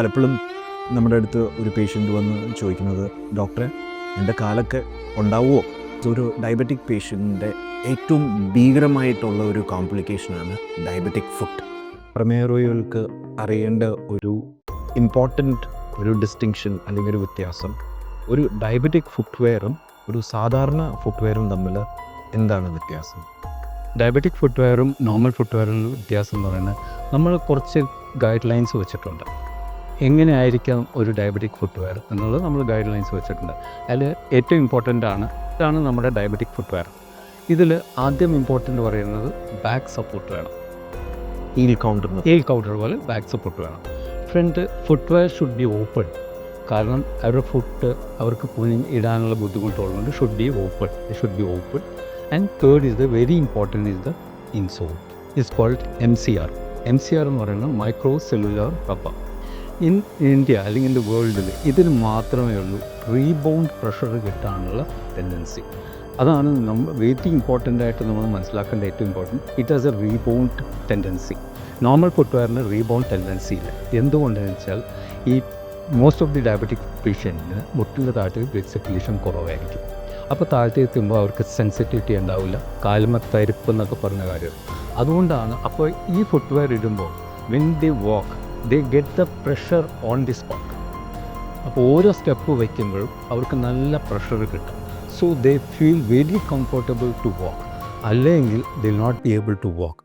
പലപ്പോഴും നമ്മുടെ അടുത്ത് ഒരു പേഷ്യൻ്റ് വന്ന് ചോദിക്കുന്നത്, ഡോക്ടറെ എൻ്റെ കാലൊക്കെ ഉണ്ടാവുമോ? ഒരു ഡയബറ്റിക് പേഷ്യൻറ്റിൻ്റെ ഏറ്റവും ഭീകരമായിട്ടുള്ള ഒരു കോംപ്ലിക്കേഷനാണ് ഡയബറ്റിക് ഫുട്ട്. പ്രമേഹ രോഗികൾക്ക് അറിയേണ്ട ഒരു ഇമ്പോർട്ടൻ്റ് ഒരു ഡിസ്റ്റിങ്ഷൻ അല്ലെങ്കിൽ ഒരു വ്യത്യാസം, ഒരു ഡയബറ്റിക് ഫുട്വെയറും ഒരു സാധാരണ ഫുട്വെയറും തമ്മിൽ എന്താണ് വ്യത്യാസം? ഡയബറ്റിക് ഫുട്വെയറും നോർമൽ ഫുട്വെയറും വ്യത്യാസം എന്ന് പറയുന്നത്, നമ്മൾ കുറച്ച് ഗൈഡ് ലൈൻസ് വെച്ചിട്ടുണ്ട്. എങ്ങനെയായിരിക്കാം ഒരു ഡയബറ്റിക് ഫുട്വെയർ എന്നുള്ളത് നമ്മൾ ഗൈഡ് ലൈൻസ് വെച്ചിട്ടുണ്ട്. അതിൽ ഏറ്റവും ഇതാണ് നമ്മുടെ ഡയബറ്റിക് ഫുട്വെയർ. ഇതിൽ ആദ്യം ഇമ്പോർട്ടൻ്റ് പറയുന്നത് ബാക്ക് സപ്പോർട്ട് വേണം. ഹീൽ കൗണ്ടർ പോലെ ബാക്ക് സപ്പോർട്ട് വേണം. Front footwear should be open. കാരണം അവരുടെ ഫുട്ട് അവർക്ക് ഇടാനുള്ള ബുദ്ധിമുട്ടുള്ളതുകൊണ്ട് should be open. And third is the very important is the insole. It's called MCR. MCR എന്ന് പറയുന്നത് micro cellular rubber. In India അല്ലെങ്കിൽ ഇൻ ദ വേൾഡിൽ ഇതിന് മാത്രമേ ഉള്ളൂ റീബൗണ്ട് പ്രഷർ കിട്ടാനുള്ള ടെൻഡൻസി. അതാണ് ഏറ്റവും ഇമ്പോർട്ടൻ്റ് ആയിട്ട് നമ്മൾ മനസ്സിലാക്കേണ്ട ഏറ്റവും important. It has a rebound tendency. Normal ഫുട്വെയറിന് റീബൗണ്ട് ടെൻഡൻസി ഇല്ല. എന്തുകൊണ്ടെന്ന് വെച്ചാൽ ഈ മോസ്റ്റ് ഓഫ് ദി ഡയബറ്റിക് പേഷ്യൻറ്റിന് മുട്ടിൻ്റെ താഴത്ത് ബ്ലഡ് സർക്കുലേഷൻ കുറവായിരിക്കും. അപ്പോൾ താഴത്തേക്ക് എത്തുമ്പോൾ അവർക്ക് സെൻസിറ്റിവിറ്റി ഉണ്ടാവില്ല, കാലുമ തരിപ്പ് എന്നൊക്കെ പറഞ്ഞ കാര്യം. അതുകൊണ്ടാണ് അപ്പോൾ ഈ ഫുട്വെയർ ഇടുമ്പോൾ when they walk they get the pressure on the spot. അപ്പോൾ ഓരോ സ്റ്റെപ്പ് വയ്ക്കുമ്പോഴും അവർക്ക് നല്ല പ്രഷർ കിട്ടും. So they feel very comfortable to walk. അല്ലെങ്കിൽ they will not be able to walk.